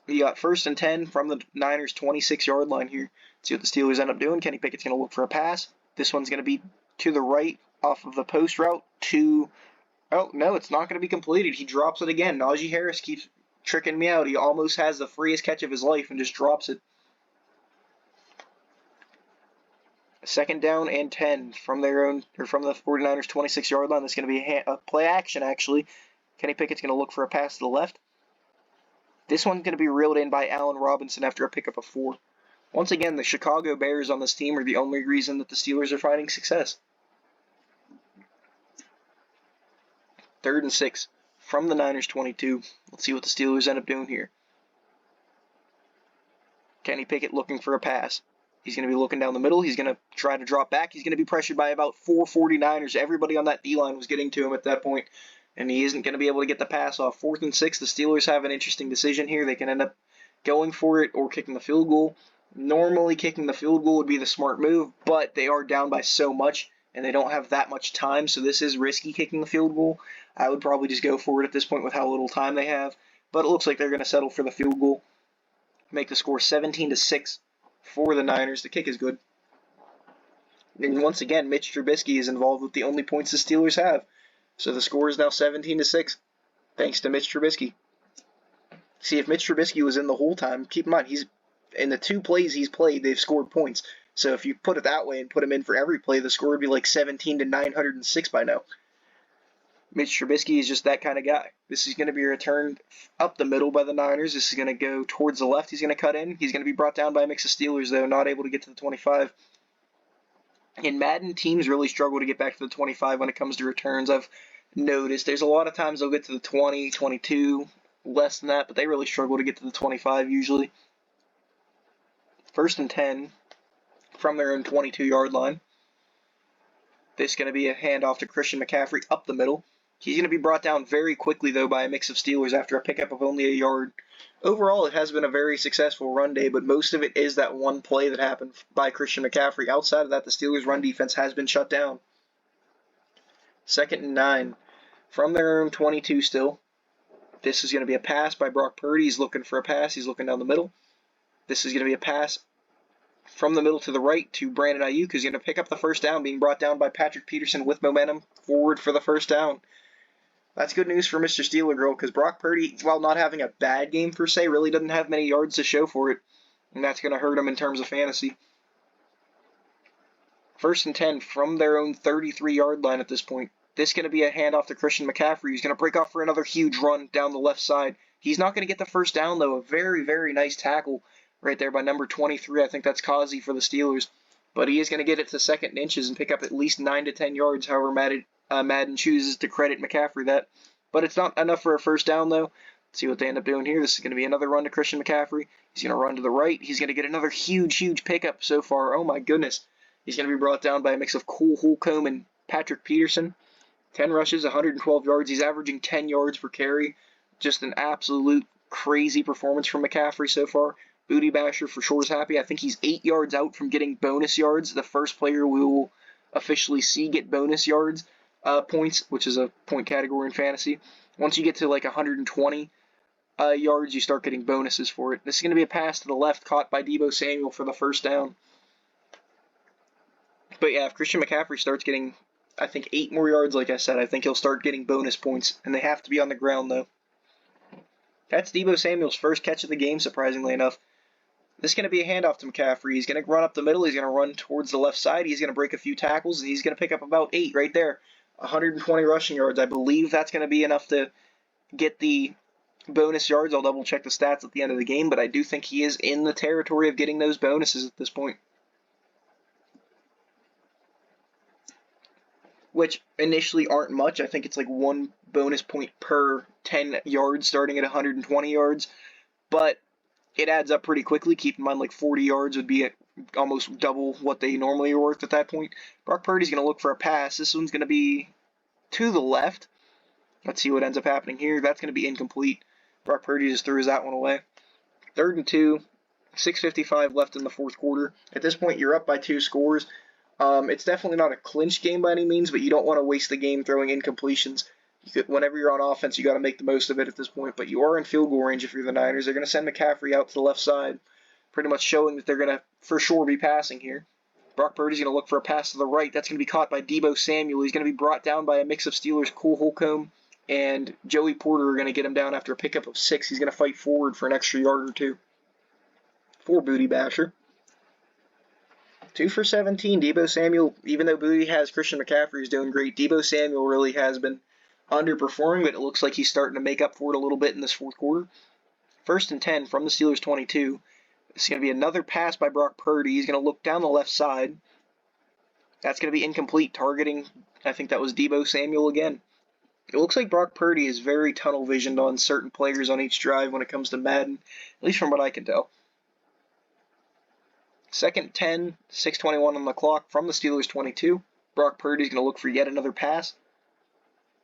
He got 1st and 10 from the Niners' 26-yard line here. Let's see what the Steelers end up doing. Kenny Pickett's going to look for a pass. This one's going to be to the right off of the post route to... Oh, no, it's not going to be completed. He drops it again. Najee Harris keeps tricking me out. He almost has the freest catch of his life and just drops it. 2nd down and 10 from the 49ers' 26-yard line. That's going to be a play action, actually. Kenny Pickett's going to look for a pass to the left. This one's going to be reeled in by Allen Robinson after a pickup of 4. Once again, the Chicago Bears on this team are the only reason that the Steelers are finding success. 3rd and 6 from the Niners' 22. Let's see what the Steelers end up doing here. Kenny Pickett looking for a pass. He's going to be looking down the middle. He's going to try to drop back. He's going to be pressured by about 4 49ers. Everybody on that D-line was getting to him at that point, and he isn't going to be able to get the pass off. 4th and 6, the Steelers have an interesting decision here. They can end up going for it or kicking the field goal. Normally, kicking the field goal would be the smart move, but they are down by so much, and they don't have that much time, so this is risky kicking the field goal. I would probably just go for it at this point with how little time they have, but it looks like they're going to settle for the field goal. Make the score 17-6 for the Niners. The kick is good. And once again, Mitch Trubisky is involved with the only points the Steelers have. So the score is now 17-6, thanks to Mitch Trubisky. See, if Mitch Trubisky was in the whole time, keep in mind, he's in the 2 plays he's played, they've scored points. So if you put it that way and put him in for every play, the score would be like 17-906 by now. Mitch Trubisky is just that kind of guy. This is going to be returned up the middle by the Niners. This is going to go towards the left. He's going to cut in. He's going to be brought down by a mix of Steelers, though, not able to get to the 25. In Madden, teams really struggle to get back to the 25 when it comes to returns. I've noticed there's a lot of times they'll get to the 20, 22, less than that, but they really struggle to get to the 25 usually. 1st and 10 from their own 22-yard line. This is going to be a handoff to Christian McCaffrey up the middle. He's going to be brought down very quickly, though, by a mix of Steelers after a pickup of only a yard. Overall, it has been a very successful run day, but most of it is that one play that happened by Christian McCaffrey. Outside of that, the Steelers' run defense has been shut down. 2nd and 9 from their own 22 still. This is going to be a pass by Brock Purdy. He's looking for a pass. He's looking down the middle. This is going to be a pass from the middle to the right to Brandon Ayuk, who's going to pick up the 1st down, being brought down by Patrick Peterson with momentum forward for the 1st down. That's good news for Mr. Steeler Girl, because Brock Purdy, while not having a bad game per se, really doesn't have many yards to show for it, and that's going to hurt him in terms of fantasy. First and 10 from their own 33-yard line at this point. This is going to be a handoff to Christian McCaffrey. He's going to break off for another huge run down the left side. He's not going to get the first down, though. A very, very nice tackle right there by number 23. I think that's Kazi for the Steelers. But he is going to get it to second and inches and pick up at least 9 to 10 yards, however Madden chooses to credit McCaffrey that. But it's not enough for a first down, though. Let's see what they end up doing here. This is going to be another run to Christian McCaffrey. He's going to run to the right. He's going to get another huge, huge pickup so far. Oh, my goodness. He's going to be brought down by a mix of Cole Holcomb and Patrick Peterson. 10 rushes, 112 yards. He's averaging 10 yards per carry. Just an absolute crazy performance from McCaffrey so far. Booty Basher for sure is happy. I think he's 8 yards out from getting bonus yards. The first player we will officially see get bonus yards points, which is a point category in fantasy. Once you get to like 120 yards, you start getting bonuses for it. This is going to be a pass to the left caught by Deebo Samuel for the first down. But yeah, if Christian McCaffrey starts getting, I think, 8 more yards, like I said, I think he'll start getting bonus points, and they have to be on the ground, though. That's Deebo Samuel's first catch of the game, surprisingly enough. This is going to be a handoff to McCaffrey. He's going to run up the middle. He's going to run towards the left side. He's going to break a few tackles, and he's going to pick up about 8 right there. 120 rushing yards. I believe that's going to be enough to get the bonus yards. I'll double-check the stats at the end of the game, but I do think he is in the territory of getting those bonuses at this point. Which initially aren't much. I think it's like 1 bonus point per 10 yards starting at 120 yards. But it adds up pretty quickly. Keep in mind, like 40 yards would be almost double what they normally are worth at that point. Brock Purdy's going to look for a pass. This one's going to be to the left. Let's see what ends up happening here. That's going to be incomplete. Brock Purdy just throws that one away. 3rd and 2, 6:55 left in the fourth quarter. At this point, you're up by 2 scores. It's definitely not a clinch game by any means, but you don't want to waste the game throwing incompletions. Whenever you're on offense, you got to make the most of it at this point. But you are in field goal range if you're the Niners. They're going to send McCaffrey out to the left side, pretty much showing that they're going to for sure be passing here. Brock Purdy's going to look for a pass to the right. That's going to be caught by Deebo Samuel. He's going to be brought down by a mix of Steelers, Cole Holcomb and Joey Porter are going to get him down after a pickup of 6. He's going to fight forward for an extra yard or 2 for Booty Basher. 2 for 17. Deebo Samuel, even though Booty has Christian McCaffrey is doing great, Deebo Samuel really has been underperforming, but it looks like he's starting to make up for it a little bit in this fourth quarter. 1st and 10 from the Steelers 22. It's going to be another pass by Brock Purdy. He's going to look down the left side. That's going to be incomplete, targeting, I think that was Deebo Samuel again. It looks like Brock Purdy is very tunnel visioned on certain players on each drive when it comes to Madden, at least from what I can tell. 2nd and 10, 6:21 on the clock from the Steelers 22. Brock Purdy's going to look for yet another pass.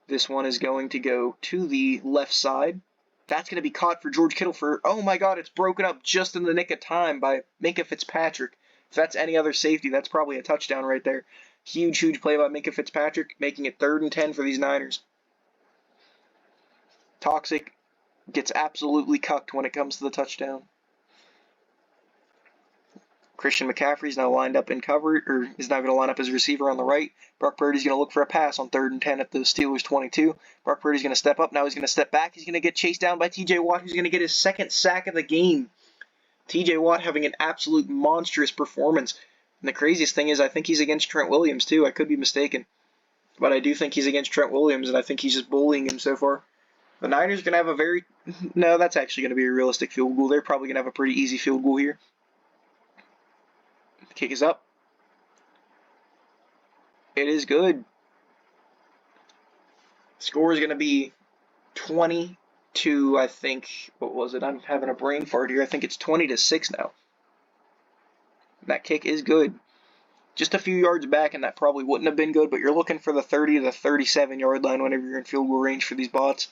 This one is going to go to the left side. That's going to be caught for George Kittle for, oh my God, it's broken up just in the nick of time by Minkah Fitzpatrick. If that's any other safety, that's probably a touchdown right there. Huge, huge play by Minkah Fitzpatrick, making it 3rd and 10 for these Niners. Toxic gets absolutely cucked when it comes to the touchdown. Christian McCaffrey's now lined up in cover, or is now going to line up as receiver on the right. Brock Purdy's going to look for a pass on 3rd and 10 at the Steelers 22. Brock Purdy's going to step up. Now he's going to step back. He's going to get chased down by TJ Watt, who's going to get his 2nd sack of the game. TJ Watt having an absolute monstrous performance. And the craziest thing is I think he's against Trent Williams, too. I could be mistaken. But I do think he's against Trent Williams, and I think he's just bullying him so far. The Niners are going to have a very... No, that's actually going to be a realistic field goal. They're probably going to have a pretty easy field goal here. The kick is up. It is good. Score is going to be 20 to, I think, what was it? I'm having a brain fart here. I think it's 20-6 now. That kick is good. Just a few yards back, and that probably wouldn't have been good, but you're looking for the 30 to 37 yard line whenever you're in field goal range for these bots.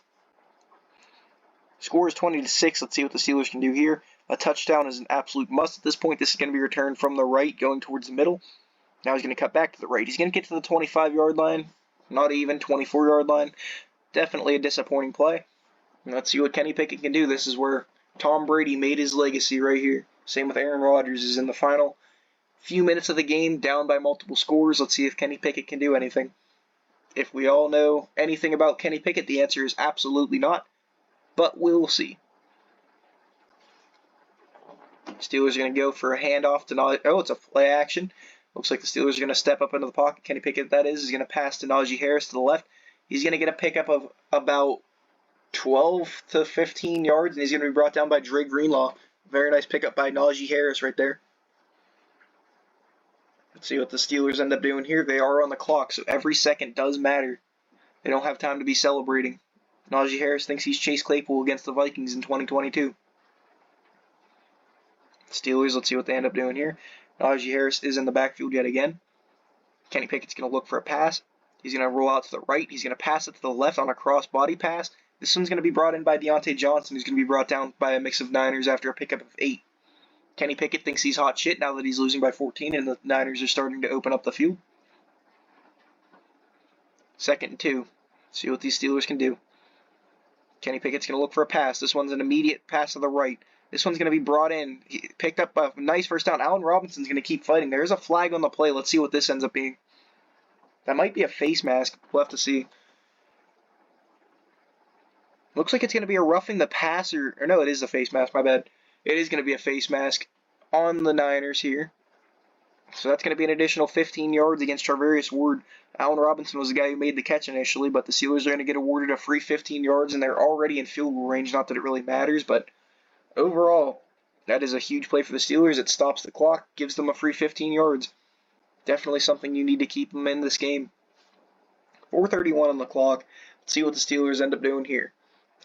Score is 20-6. Let's see what the Steelers can do here. A touchdown is an absolute must at this point. This is going to be returned from the right, going towards the middle. Now he's going to cut back to the right. He's going to get to the 25-yard line. Not even 24-yard line. Definitely a disappointing play. And let's see what Kenny Pickett can do. This is where Tom Brady made his legacy right here. Same with Aaron Rodgers. Is in the final few minutes of the game, down by multiple scores. Let's see if Kenny Pickett can do anything. If we all know anything about Kenny Pickett, the answer is absolutely not. But we'll see. Steelers are going to go for a handoff to... Oh, it's a play action. Looks like the Steelers are going to step up into the pocket. Kenny Pickett, that is going to pass to Najee Harris to the left. He's going to get a pickup of about 12 to 15 yards, and he's going to be brought down by Dre Greenlaw. Very nice pickup by Najee Harris right there. Let's see what the Steelers end up doing here. They are on the clock, so every second does matter. They don't have time to be celebrating. Najee Harris thinks he's Chase Claypool against the Vikings in 2022. Steelers, let's see what they end up doing here. Najee Harris is in the backfield yet again. Kenny Pickett's going to look for a pass. He's going to roll out to the right. He's going to pass it to the left on a cross body pass. This one's going to be brought in by Deontay Johnson, who's going to be brought down by a mix of Niners after a pickup of 8. Kenny Pickett thinks he's hot shit now that he's losing by 14 and the Niners are starting to open up the field. 2nd and 2. See what these Steelers can do. Kenny Pickett's going to look for a pass. This one's an immediate pass to the right. This one's going to be brought in. He picked up a nice first down. Allen Robinson's going to keep fighting. There's a flag on the play. Let's see what this ends up being. That might be a face mask. We'll have to see. Looks like it's going to be a roughing the passer. Or no, it is a face mask. My bad. It is going to be a face mask on the Niners here. So that's going to be an additional 15 yards against Charvarius Ward. Allen Robinson was the guy who made the catch initially, but the Steelers are going to get awarded a free 15 yards, and they're already in field goal range. Not that it really matters, but overall, that is a huge play for the Steelers. It stops the clock, gives them a free 15 yards. Definitely something you need to keep them in this game. 4:31 on the clock. Let's see what the Steelers end up doing here.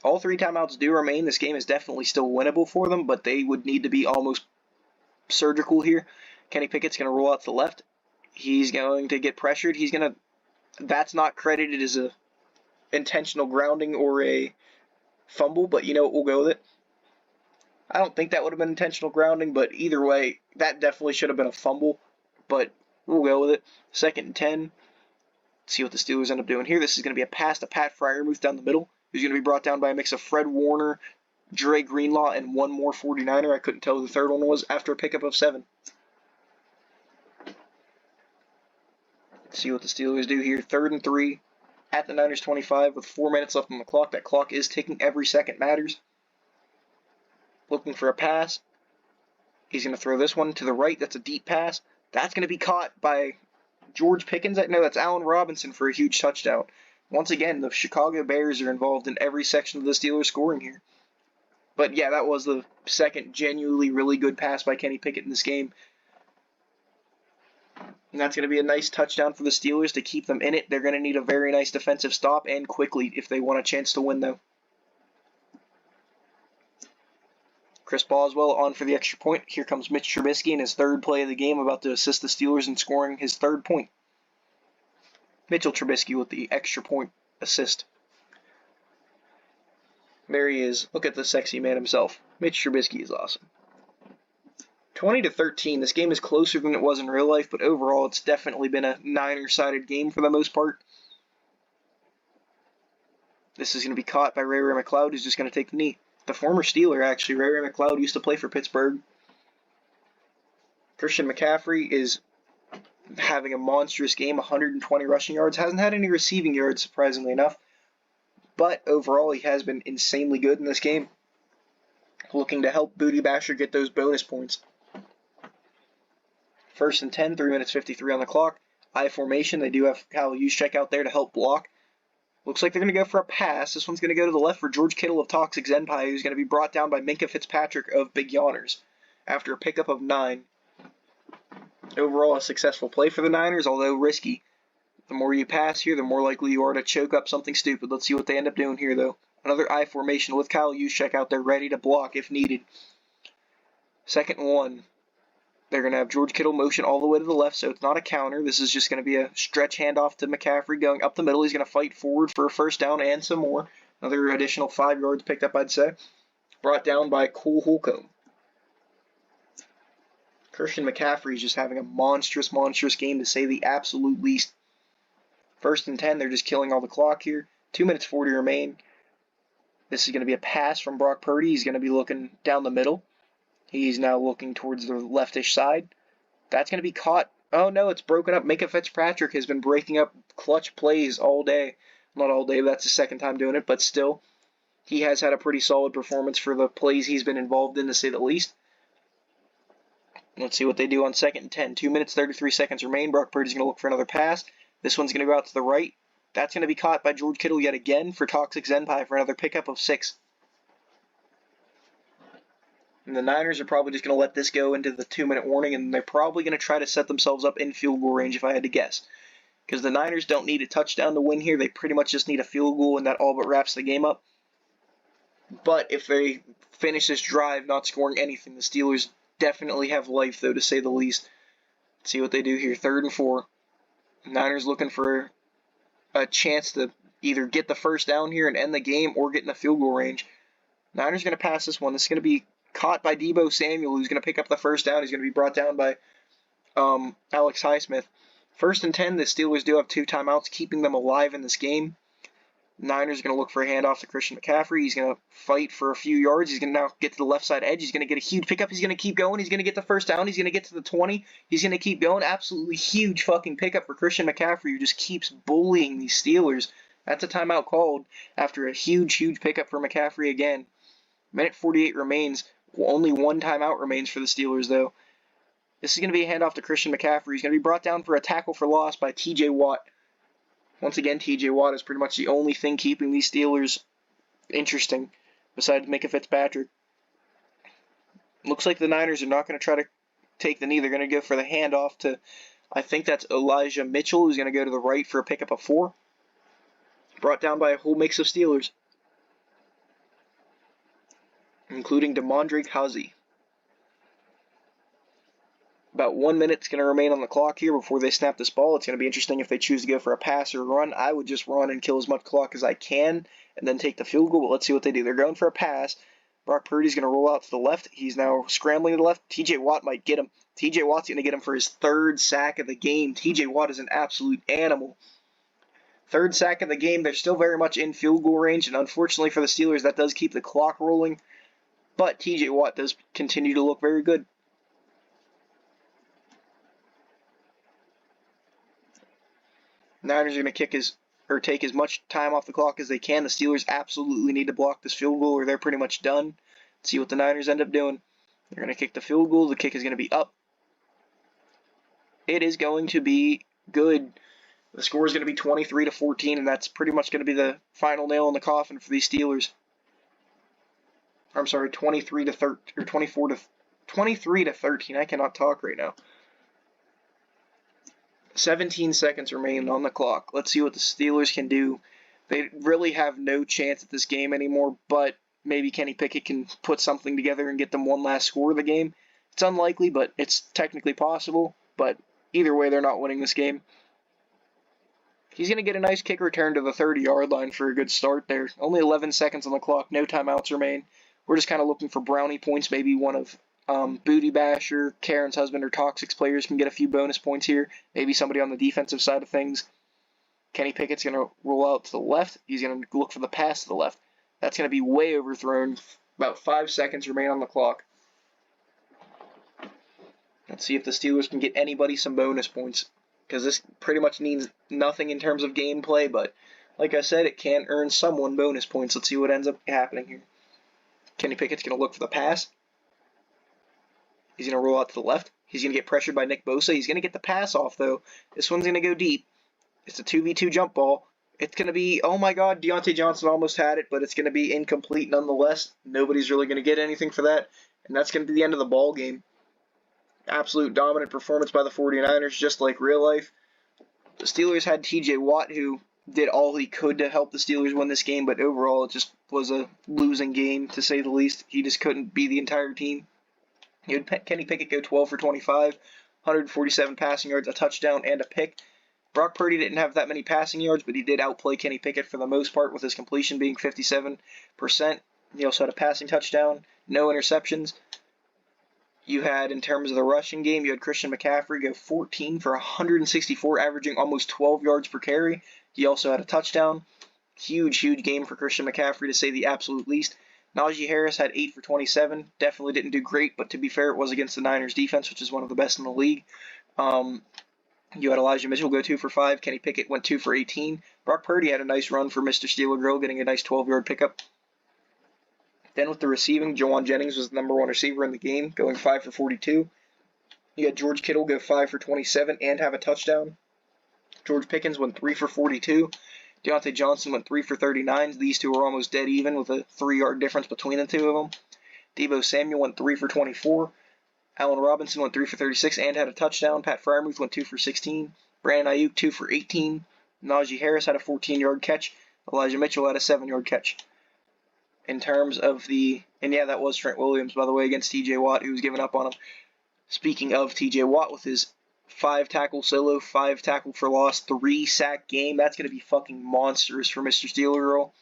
All 3 timeouts do remain. This game is definitely still winnable for them, but they would need to be almost surgical here. Kenny Pickett's going to roll out to the left. He's going to get pressured. That's not credited as a intentional grounding or a fumble, but you know what, we'll go with it. I don't think that would have been intentional grounding, but either way, that definitely should have been a fumble, but we'll go with it. 2nd and 10. Let's see what the Steelers end up doing here. This is going to be a pass to Pat Freiermuth down the middle, who's going to be brought down by a mix of Fred Warner, Dre Greenlaw, and one more 49er. I couldn't tell who the third one was after a pickup of 7. Let's see what the Steelers do here. 3rd and 3 at the Niners 25 with 4 minutes left on the clock. That clock is ticking. Every second matters. Looking for a pass. He's going to throw this one to the right. That's a deep pass. That's going to be caught by George Pickens. No, that's Allen Robinson for a huge touchdown. Once again, the Chicago Bears are involved in every section of the Steelers scoring here. But yeah, that was the second genuinely really good pass by Kenny Pickett in this game. And that's going to be a nice touchdown for the Steelers to keep them in it. They're going to need a very nice defensive stop and quickly if they want a chance to win, though. Chris Boswell on for the extra point. Here comes Mitch Trubisky in his 3rd play of the game, about to assist the Steelers in scoring his 3rd point. Mitchell Trubisky with the extra point assist. There he is. Look at the sexy man himself. Mitch Trubisky is awesome. 20-13. This game is closer than it was in real life, but overall it's definitely been a Niner-sided game for the most part. This is going to be caught by Ray McCloud, who's just going to take the knee. The former Steeler, actually. Ray McCloud used to play for Pittsburgh. Christian McCaffrey is having a monstrous game, 120 rushing yards. Hasn't had any receiving yards, surprisingly enough. But overall, he has been insanely good in this game. Looking to help Booty Basher get those bonus points. 1st and 10, 3 minutes 53 on the clock. I formation. They do have Kyle Juszczyk out there to help block. Looks like they're going to go for a pass. This one's going to go to the left for George Kittle of Toxic Zenpai, who's going to be brought down by Minka Fitzpatrick of Big Yawners after a pickup of 9. Overall, a successful play for the Niners, although risky. The more you pass here, the more likely you are to choke up something stupid. Let's see what they end up doing here, though. Another I formation with Kyle Juszczyk out there ready to block if needed. 2nd and 1. They're going to have George Kittle motion all the way to the left, so it's not a counter. This is just going to be a stretch handoff to McCaffrey going up the middle. He's going to fight forward for a first down and some more. Another additional 5 yards picked up, I'd say. Brought down by Cole Holcomb. Christian McCaffrey is just having a monstrous game, to say the absolute least. 1st and 10, they're just killing all the clock here. 2 minutes 40 remain. This is going to be a pass from Brock Purdy. He's going to be looking down the middle. He's now looking towards the leftish side. That's going to be caught. Oh no, it's broken up. Minka Fitzpatrick has been breaking up clutch plays all day. Not all day, but that's the 2nd time doing it, but still. He has had a pretty solid performance for the plays he's been involved in, to say the least. Let's see what they do on 2nd and 10. 2 minutes, 33 seconds remain. Brock Purdy's going to look for another pass. This one's going to go out to the right. That's going to be caught by George Kittle yet again for Toxic Zenpai for another pickup of 6. And the Niners are probably just going to let this go into the 2-minute warning, and they're probably going to try to set themselves up in field goal range if I had to guess. Because the Niners don't need a touchdown to win here. They pretty much just need a field goal, and that all but wraps the game up. But if they finish this drive not scoring anything, the Steelers definitely have life, though, to say the least. Let's see what they do here. 3rd and 4. Niners looking for a chance to either get the first down here and end the game or get in the field goal range. Niners going to pass this one. This is going to be caught by Deebo Samuel, who's going to pick up the first down. He's going to be brought down by Alex Highsmith. 1st and 10, the Steelers do have 2 timeouts, keeping them alive in this game. Niners are going to look for a handoff to Christian McCaffrey. He's going to fight for a few yards. He's going to now get to the left side edge. He's going to get a huge pickup. He's going to keep going. He's going to get the first down. He's going to get to the 20. He's going to keep going. Absolutely huge fucking pickup for Christian McCaffrey, who just keeps bullying these Steelers. That's a timeout called after a huge pickup for McCaffrey again. Minute 48 remains. Only 1 timeout remains for the Steelers, though. This is going to be a handoff to Christian McCaffrey. He's going to be brought down for a tackle for loss by T.J. Watt. Once again, T.J. Watt is pretty much the only thing keeping these Steelers interesting, besides Micah Fitzpatrick. Looks like the Niners are not going to try to take the knee. They're going to go for the handoff to, I think that's Elijah Mitchell, who's going to go to the right for a pickup of 4. Brought down by a whole mix of Steelers, including Demondre Causey. About 1 minute's going to remain on the clock here before they snap this ball. It's going to be interesting if they choose to go for a pass or a run. I would just run and kill as much clock as I can and then take the field goal, but let's see what they do. They're going for a pass. Brock Purdy's going to roll out to the left. He's now scrambling to the left. T.J. Watt might get him. T.J. Watt's going to get him for his 3rd sack of the game. T.J. Watt is an absolute animal. 3rd sack of the game. They're still very much in field goal range, and unfortunately for the Steelers, that does keep the clock rolling. But T.J. Watt does continue to look very good. Niners are going to take as much time off the clock as they can. The Steelers absolutely need to block this field goal or they're pretty much done. Let's see what the Niners end up doing. They're going to kick the field goal. The kick is going to be up. It is going to be good. The score is going to be 23-14, and that's pretty much going to be the final nail in the coffin for these Steelers. I'm sorry, 23-13 or 23-13. I cannot talk right now. 17 seconds remain on the clock. Let's see what the Steelers can do. They really have no chance at this game anymore, but maybe Kenny Pickett can put something together and get them one last score of the game. It's unlikely, but it's technically possible. But either way, they're not winning this game. He's going to get a nice kick return to the 30-yard line for a good start there. Only 11 seconds on the clock. No timeouts remain. We're just kind of looking for brownie points. Maybe one of Booty Basher, Karen's husband, or Toxic's players can get a few bonus points here. Maybe somebody on the defensive side of things. Kenny Pickett's going to roll out to the left. He's going to look for the pass to the left. That's going to be way overthrown. About 5 seconds remain on the clock. Let's see if the Steelers can get anybody some bonus points, because this pretty much means nothing in terms of gameplay, but like I said, it can earn someone bonus points. Let's see what ends up happening here. Kenny Pickett's going to look for the pass. He's going to roll out to the left. He's going to get pressured by Nick Bosa. He's going to get the pass off, though. This one's going to go deep. It's a 2v2 jump ball. It's going to be, oh my god, Deontay Johnson almost had it, but it's going to be incomplete nonetheless. Nobody's really going to get anything for that, and that's going to be the end of the ball game. Absolute dominant performance by the 49ers, just like real life. The Steelers had T.J. Watt, who did all he could to help the Steelers win this game, but overall it just was a losing game, to say the least. He just couldn't be the entire team. He had Kenny Pickett go 12 for 25, 147 passing yards, a touchdown, and a pick. Brock Purdy didn't have that many passing yards, but he did outplay Kenny Pickett for the most part, with his completion being 57%. He also had a passing touchdown, no interceptions. You had, in terms of the rushing game, you had Christian McCaffrey go 14 for 164, averaging almost 12 yards per carry. He also had a touchdown. Huge game for Christian McCaffrey, to say the absolute least. Najee Harris had 8 for 27. Definitely didn't do great, but to be fair, it was against the Niners defense, which is one of the best in the league. You had Elijah Mitchell go 2 for 5. Kenny Pickett went 2 for 18. Brock Purdy had a nice run for Mr. Steeler Grill, getting a nice 12-yard pickup. Then with the receiving, Jawan Jennings was the number 1 receiver in the game, going 5 for 42. You had George Kittle go 5 for 27 and have a touchdown. George Pickens went 3 for 42. Deontay Johnson went 3 for 39. These two were almost dead even with a 3-yard difference between the two of them. Deebo Samuel went 3 for 24. Allen Robinson went 3 for 36 and had a touchdown. Pat Freiermuth went 2 for 16. Brandon Ayuk 2 for 18. Najee Harris had a 14-yard catch. Elijah Mitchell had a 7-yard catch. In terms of that was Trent Williams, by the way, against TJ Watt, who was giving up on him. Speaking of TJ Watt with his 5-tackle solo, 5-tackle for loss, 3-sack game, that's going to be fucking monstrous for Mr. Steeler Girl.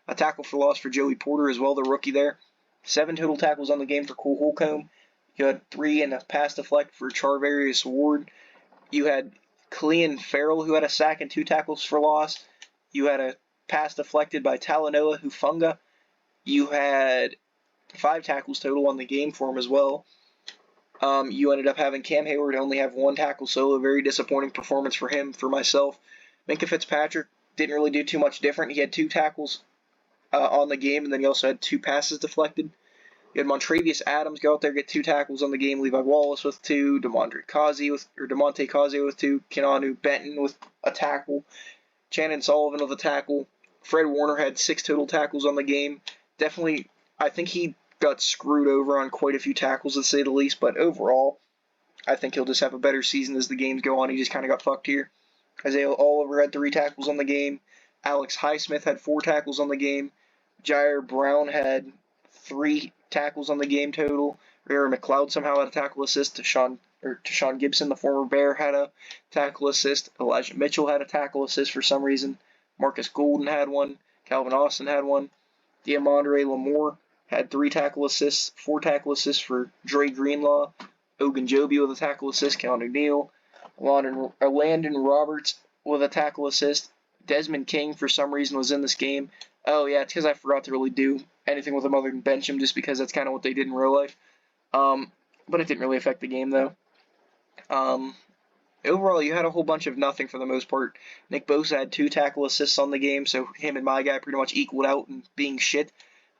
A tackle for loss for Joey Porter as well, the rookie there. 7 total tackles on the game for Cole Holcomb. You had 3 and a pass deflect for Charvarius Ward. You had Clean Farrell, who had a sack and 2 tackles for loss. You had a pass deflected by Talanoa Hufanga. You had 5 tackles total on the game for him as well. You ended up having Cam Hayward only have 1 tackle solo. Very disappointing performance for him, for myself. Minkah Fitzpatrick didn't really do too much different. He had 2 tackles on the game, and then he also had 2 passes deflected. You had Montravius Adams go out there, get 2 tackles on the game. Levi Wallace with 2. Demonte Causey with 2. Keanu Benton with a tackle. Shannon Sullivan with a tackle. Fred Warner had 6 total tackles on the game. Definitely, I think he got screwed over on quite a few tackles, to say the least. But overall, I think he'll just have a better season as the games go on. He just kind of got fucked here. Isaiah Oliver had 3 tackles on the game. Alex Highsmith had 4 tackles on the game. Jair Brown had 3 tackles on the game total. Ray McLeod somehow had a tackle assist. Tashawn Gibson, the former Bear, had a tackle assist. Elijah Mitchell had a tackle assist for some reason. Marcus Golden had 1. Calvin Austin had 1. Diamondre Lamore had 3 tackle assists. 4 tackle assists for Dre Greenlaw. Ogunjobi with a tackle assist. Keanu Neal. Landon Roberts with a tackle assist. Desmond King, for some reason, was in this game. Oh, yeah, it's because I forgot to really do anything with him other than bench him, just because that's kind of what they did in real life. But it didn't really affect the game, though. Overall, you had a whole bunch of nothing for the most part. Nick Bosa had 2 tackle assists on the game, so him and my guy pretty much equaled out in being shit.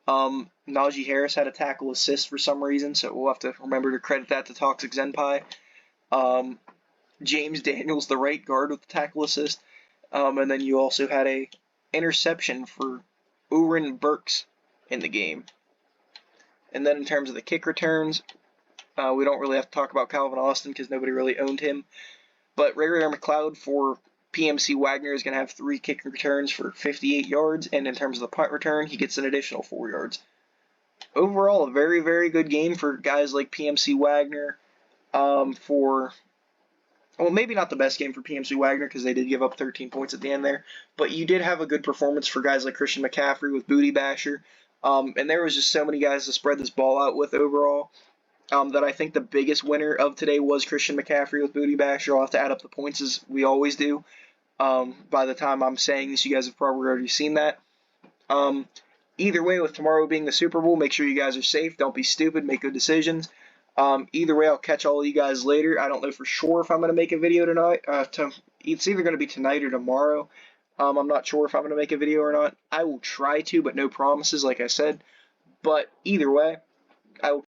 Najee Harris had a tackle assist for some reason, so we'll have to remember to credit that to Toxic Zenpai. James Daniels, the right guard, with the tackle assist. And then you also had a interception for Oren Burks in the game. And then in terms of the kick returns, we don't really have to talk about Calvin Austin because nobody really owned him. But Ray McLeod for PMC Wagner is going to have 3 kick returns for 58 yards. And in terms of the punt return, he gets an additional 4 yards. Overall, a very, very good game for guys like PMC Wagner. Maybe not the best game for PMC Wagner because they did give up 13 points at the end there. But you did have a good performance for guys like Christian McCaffrey with Booty Basher. And there was just so many guys to spread this ball out with overall. That I think the biggest winner of today was Christian McCaffrey with Booty Basher. I'll have to add up the points as we always do. By the time I'm saying this, you guys have probably already seen that. Either way, with tomorrow being the Super Bowl, make sure you guys are safe. Don't be stupid. Make good decisions. Either way, I'll catch all of you guys later. I don't know for sure if I'm going to make a video tonight. It's either going to be tonight or tomorrow. I'm not sure if I'm going to make a video or not. I will try to, but no promises, like I said. But either way, I will